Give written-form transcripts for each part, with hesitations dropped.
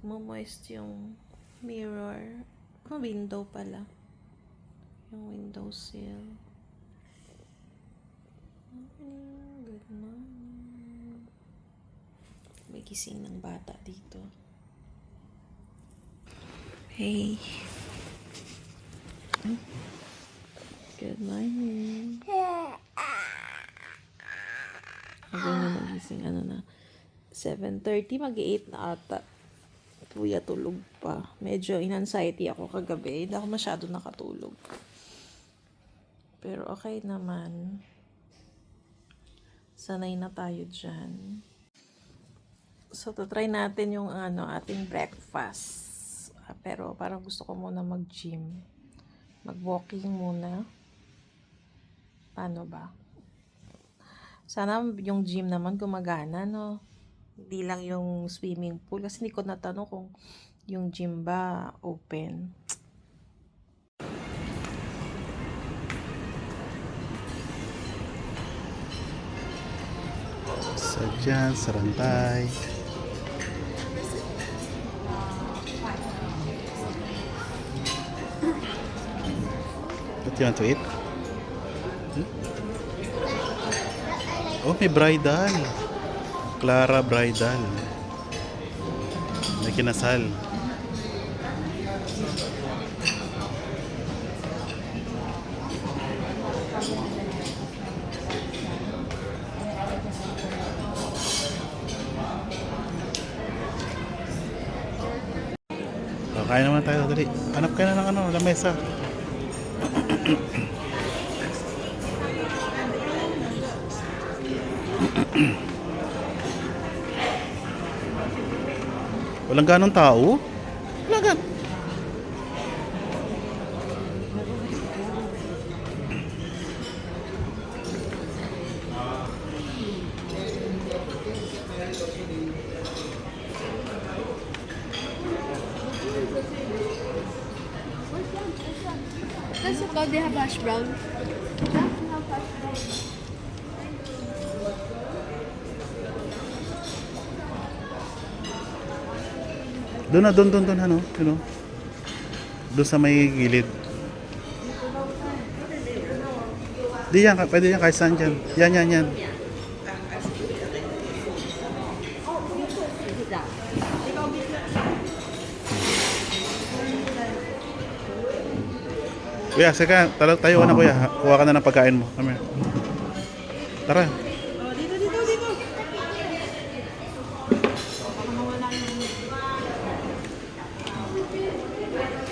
Nagmo-moist yung mirror. Window pala. Yung window sill. Good morning. May gising ng bata dito. Hey. Good morning. Ako na nagising, 7:30, mag-8 na ata. Kuya tulog pa. Medyo in-anxiety ako kagabi. Hindi ako masyado nakatulog. Pero okay naman. Sanay na tayo dyan. So, try natin yung ating breakfast. Pero parang gusto ko muna mag-gym. Mag-walking muna. Paano ba? Sana yung gym naman gumagana, no? Hindi lang yung swimming pool. Kasi hindi ko natanong kung yung gym ba open. Sadyan, sarantay. What you want to eat? Oh, may bridal. Clara bridal. May kinasal. Oh, kain naman tayo, dali. Hanap ka na ng lamesa. Walang ganong tao? Wala gan. That's so good. They have hash brown. Doon, ano? Doon sa may gilid. Di yan, pwede yan kahit saan dyan. Yan. Kuya, saka, tayo na kuya. Kuha ka na ng pagkain mo. Come here. Tara. Dito.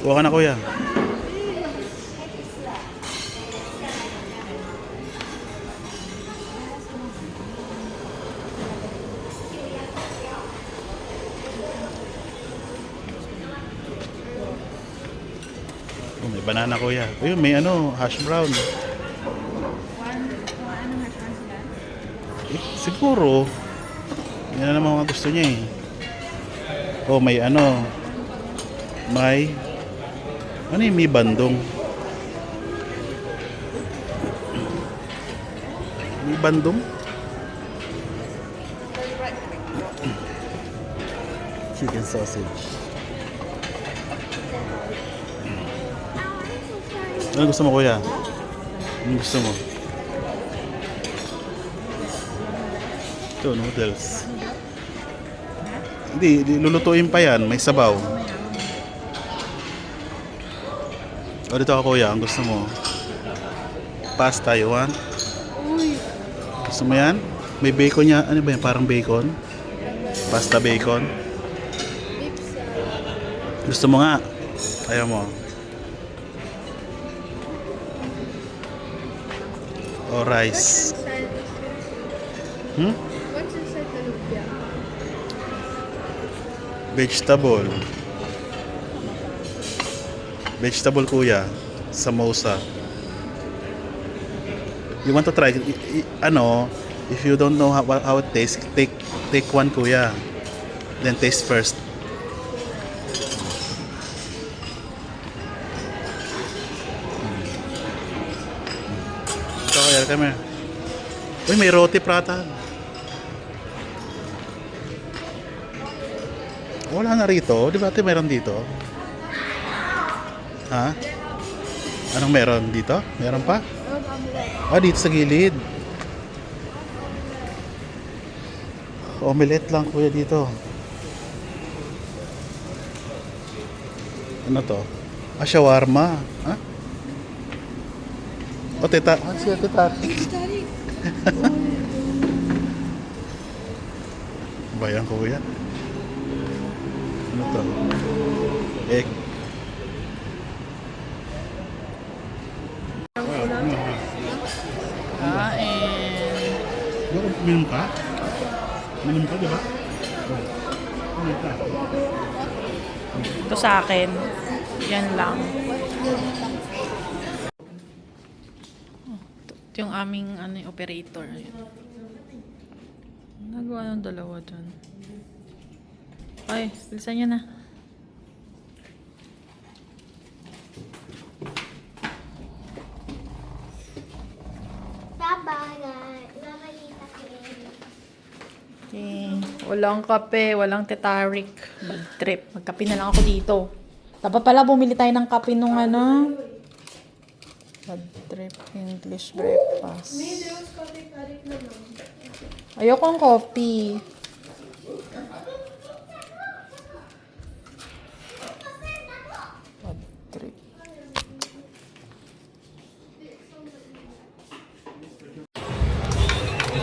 Kuha ka na kuya. Oh, may banana kuya. Ayun, may hash brown. Siguro. Yan na naman mga gusto niya eh. Oh, may yung may bandong. May bandong? Chicken sausage. Ano gusto mo kuya? Ano gusto mo? Ito, noodles. Hindi, lulutuin pa yan. May sabaw. O dito ako kuya, ang gusto mo? Pasta, you want? Gusto mo yan? May bacon niya. Ano ba yan? Parang bacon? Pasta bacon? Gusto mo nga? Ayaw mo? O rice? What's inside the lumpia? Vegetable kuya. Samosa. You want to try? If you don't know how it tastes, take one kuya. Then taste first. Ito kuya, come here. Uy, may roti prata. Wala na rito. Di ba ate meron dito? Ha? Anong meron dito? Meron pa? Dito sa gilid. Omelette lang kuya dito. Ano to? Shawarma. Ha? Teta. Siya teta. Bayan kuya. Ano to? Egg. Minum ka? Minum ka, di ba? Ito sa akin. Yan lang. Ito yung aming operator. Nagawa ng dalawa dyan. Ay, bilisan nyo na. Okay. Walang kape, walang tetarik. Bad trip. Magkape na lang ako dito. Dapat pala bumili tayo ng kape nung Bad trip English breakfast. Ayoko ng coffee. Bad trip.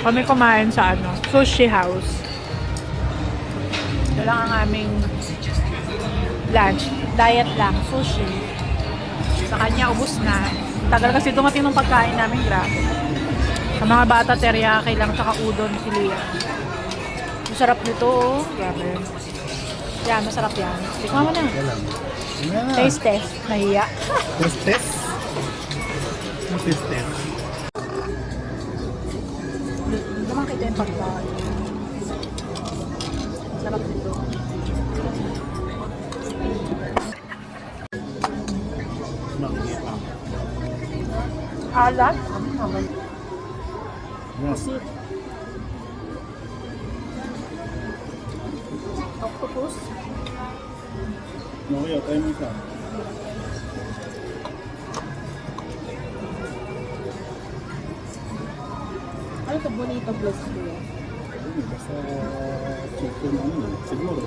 Kami kumain sa sushi house. Ito lang ang aming lunch. Diet lang, sushi. Sa kanya, ubos na. Tagal kasi dumating ng pagkain namin, grabe. Sa mga bata, teriyaki lang, tsaka udon, siliya. Masarap nito, oh. Grabe. Yan, masarap yan. Tikman mo na. Taste test. Nahiya. Taste test? Taste test? Hindi naman kita yung pagkain. Sarap nito. Alat? Pusit. Octopus? Okay, tayo mo isa. Ano ito? Bonito plus ko. Basta chicken siguro.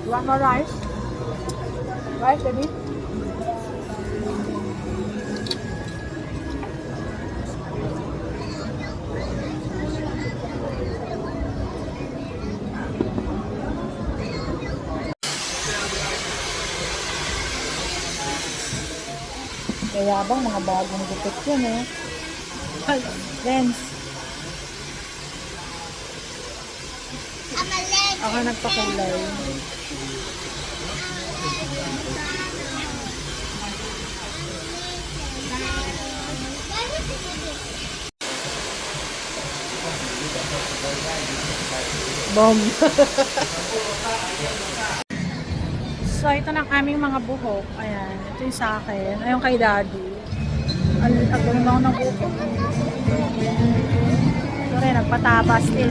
You want more rice? Rice, baby? Kaya bang mga bagong gupit yan eh. Lens. Ako nagpakulay. Bomb. So, ito ng aming mga buhok. Ayan. Ito yung sa akin. Ayun kay daddy. Ang gawin ako ng buhok. Ito rin, nagpatabas din.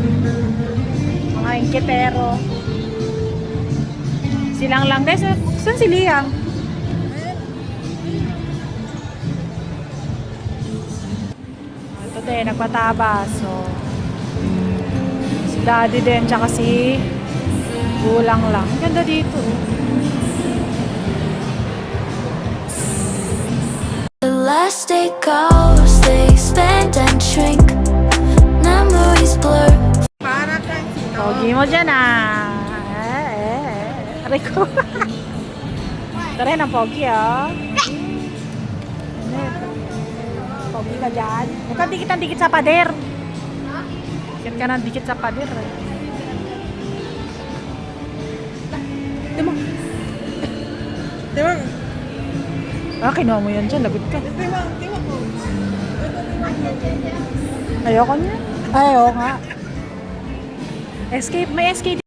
Mga inkitero. Silang lang. Guys, saan si Liam? Ito din, nagpatabas. So, si daddy din, tsaka si gulang lang. Ganda dito. Elastic goes, they expand and shrink. Memories blur. Pogi mo dyan Aray ko. Ito rin ang pogi Pogi ka dyan. Huwag kang dikit sa pader. Dikit ka ng dikit sa pader. Diba? Kinuha mo yan dyan. Lagot ka. Ayoko niya. Ayoko nga. Escape. May escape.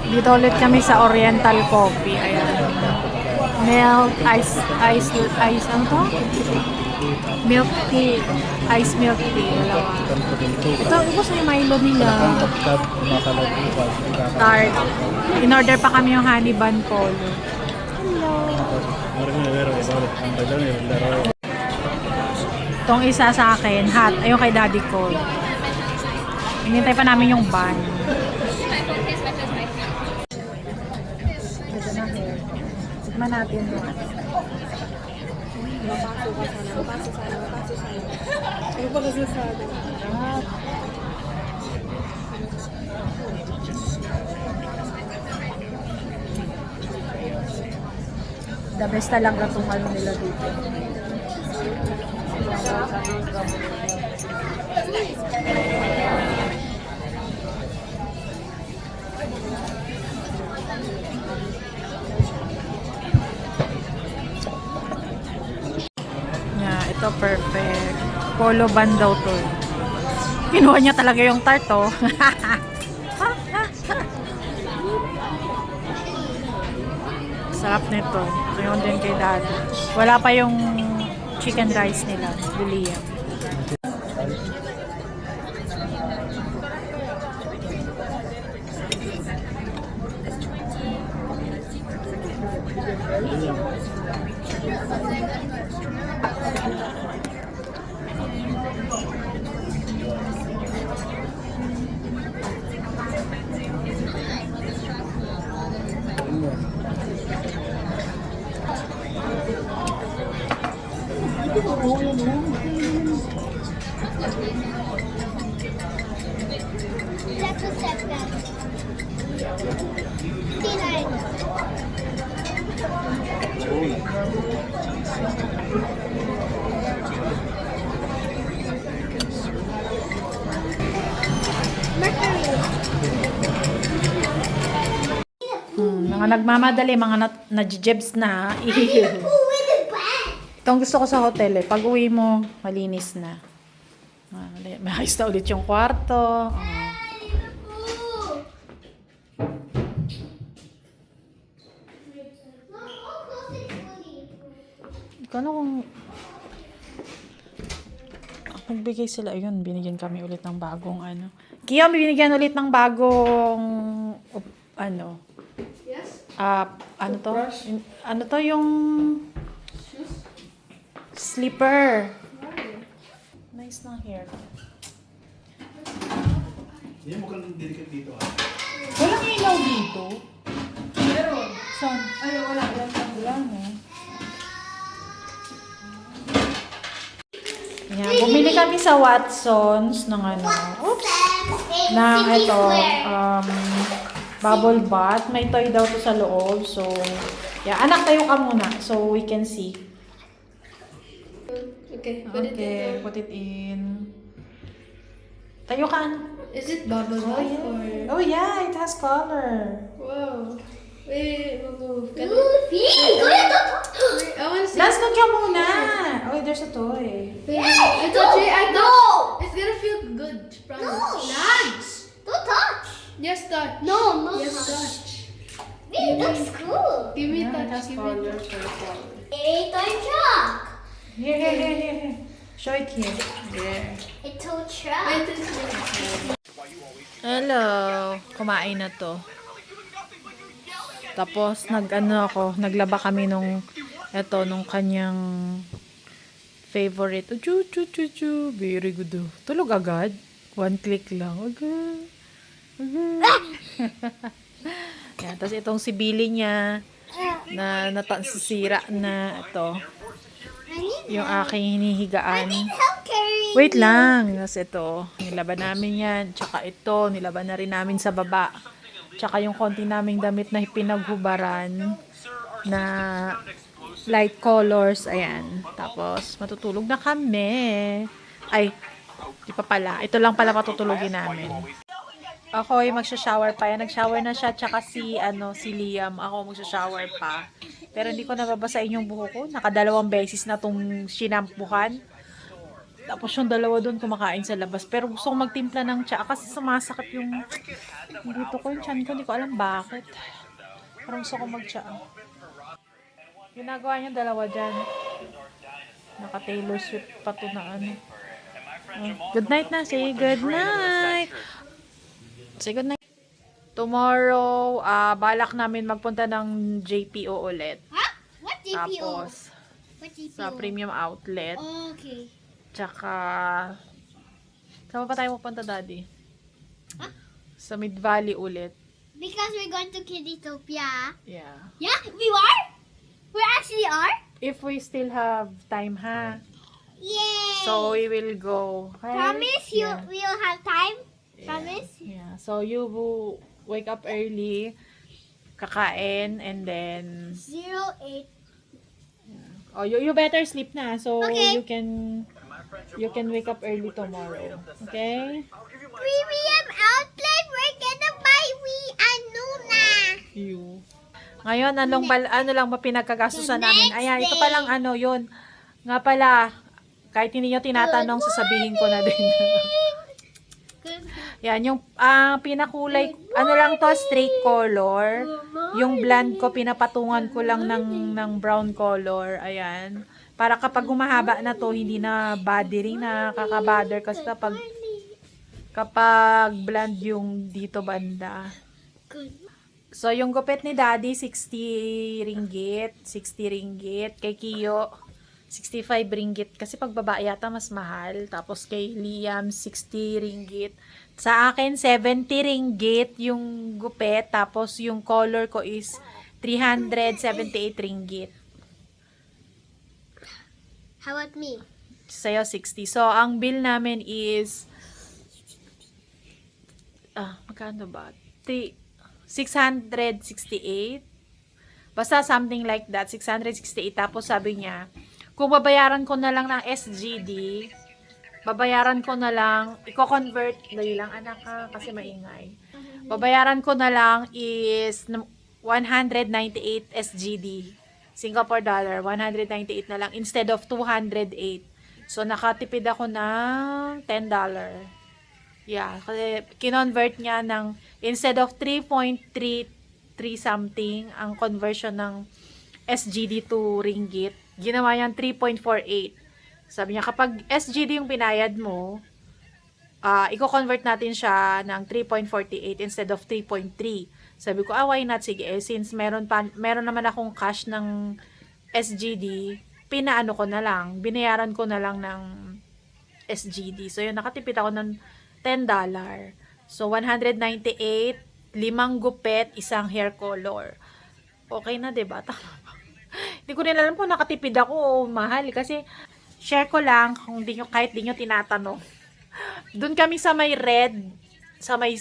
Dito ulit kami sa Oriental Coffee. Ayan. Milk, ice, ano to? Milk tea. Ice milk tea. Dalawa. Ito, ubos na yung Milo nila. Tart. In-order pa kami yung honey bun polo. Itong isa sa akin, hot. Ayun kay Daddy Cole. Hinintay pa namin yung bun. Ito na here. Tikman natin yung ano. Ano ba kasi sa atin? The best talaga itong ano nila dito. Yeah, ito perfect. Polo bun daw to. Kinuha niya talaga yung tart, oh. Sarap nito. Ito yung din kay Daddy. Wala pa yung chicken rice nila. Bili yan. Mga nagmamadali, mga nadjibs na. Itong gusto ko sa hotel eh. Pag uwi mo, malinis na. Maayos na ulit yung kwarto. Kano kung nagbigay sila, ayun, binigyan kami ulit ng bagong ano. Kaya binigyan ulit ng bagong ano. Yes? Ano to? Ano to yung slipper. Nice na hair. Hindi mo kang delicate dito ah. Walang ilaw dito. Meron. Saan? Ay, wala. Wala mo. Yan. Bumili kami sa Watsons ng ano. Oops. Ng ito. Bubble bath. May toy daw to sa loob. So, yeah. Anak, tayo ka muna. So, we can see. Okay, put it in there. Put it in. Tayo ka. Is it bubble bath or? Oh, yeah. It has color. Wow. Wait, move. Can Goofy! Wait, I want to see. Last na ka muna. Oh, there's a toy. Wait, I touch it. I touch. No! It's gonna feel good. Promise. No! Nuts! Don't touch! Yes, touch. No, no Yes, touch. touch. Wait, that's cool. Give me Yeah, it touch. has Give me color. touch. It's a truck. Here. Show it here. There. It's a truck. Wait, it's Hello. Kumain na to. Tapos, naglaba kami nung kanyang favorite. Chu. Very good. Tulog agad. One click lang. Agad. Yan. Tapos itong si Billy niya, na sisira na ito. Yung aking hinihigaan. Help carry. Wait lang. Tapos ito, nilaban namin yan. Tsaka ito, nilaban na rin namin sa baba. Tsaka yung konti naming damit na pinaghubaran na light colors. Ayan. Tapos, matutulog na kami. Ay, di pa pala. Ito lang pala matutulogin namin. Ako ay magsha-shower pa. Yan, nag-shower na siya. Tsaka si Liam. Ako magsha-shower pa. Pero hindi ko nababasain yung buhok ko. Nakadalawang beses na itong sinampuhan. Tapos yung dalawa doon kumakain sa labas. Pero gusto kong magtimpla ng tsa kasi sumasakit yung dito ko, yung tiyan ko. Hindi ko alam bakit. Parang gusto kong mag-tsa. Ginagawa niya dalawa dyan. Naka Taylor Swift pa to na ano. Good night na. Say good night. Say good night. Tomorrow, balak namin magpunta ng JPO ulit. Huh? What GPO? Tapos, What GPO? sa premium outlet. Oh, okay. Tsaka, saan pa tayo pupunta, Daddy? Huh? Sa Mid Valley ulit. Because we're going to Kiditopia. Yeah. Yeah, we are? We actually are? If we still have time, ha? Yay! So, we will go. Okay? Promise you Yeah. we'll have time? Yeah. Promise? Yeah. So, you will wake up early, kakain, and then, 08. oh, you better sleep na. So, Okay. you can wake up early tomorrow. Okay? Premium outlet, we're gonna buy ano na. You. Ngayon, ano lang ba pinagkagastusan namin? Ayan, ito palang ano, yun. Nga pala, kahit hindi nyo tinatanong, sasabihin ko na din. Yan, yung pinakulay, ano lang to, straight color. Yung blonde ko, pinapatungan ko lang ng brown color. Ayan. Para kapag humahaba na to, hindi na bothering, nakaka-bother. Kasi kapag blonde yung dito banda. So, yung gupit ni Daddy, 60 ringgit. 60 ringgit. Kay Kiyo, 65 ringgit. Kasi pag babae yata mas mahal. Tapos kay Liam, 60 ringgit. Sa akin, 70 ringgit yung gupit. Tapos yung color ko is 378 ringgit. How about me? Sa'yo, 60. So, ang bill namin is magkano ba? 668. Basta something like that. 668. Tapos sabi niya, kung babayaran ko na lang ng SGD, babayaran ko na lang, i-convert, dali lang anak ka, kasi maingay. Babayaran ko na lang is 198 SGD. Singapore dollar, 198 na lang instead of 208. So, nakatipid ako ng $10. Yeah, kasi kinonvert niya ng instead of 3.33 something ang conversion ng SGD to ringgit, ginawa niyang 3.48. Sabi niya, kapag SGD yung pinayad mo, i-convert natin siya ng 3.48 instead of 3.3. Sabi ko, why not? Sige, since meron naman akong cash ng SGD, pinaano ko na lang, binayaran ko na lang ng SGD. So, yun, nakatipid ako ng $10. So, 198, 5 gupet, isang hair color. Okay na, diba? Tama ba? Hindi ko rin alam kung nakatipid ako o mahal. Kasi, share ko lang, kung kahit di nyo tinatanong. Doon kami sa may red, sa may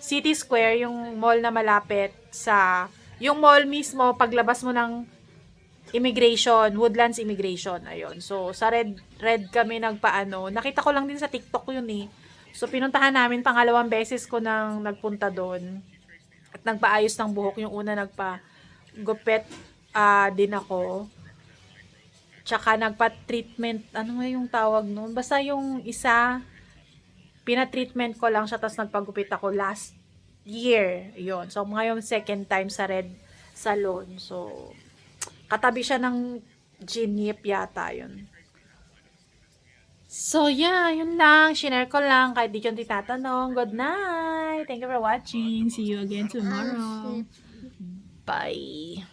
City Square, yung mall na malapit sa, yung mall mismo, paglabas mo ng immigration, Woodlands Immigration, ayun. So, sa red kami nagpaano. Nakita ko lang din sa TikTok yun eh. So, pinuntahan namin, pangalawang beses ko nang nagpunta doon. At nagpaayos ng buhok. Yung una nagpa-gupet din ako. Tsaka nagpa-treatment, ano nga yung tawag noon? Basta yung isa, pina-treatment ko lang siya, tapos nagpagupit ako last year. Yun. So, ngayon second time sa red salon. So, katabi siya ng Jeep yata yun. So, yeah, yun lang. Shinare ko lang kahit di yung titatanong. Good night. Thank you for watching. See you again tomorrow. Bye.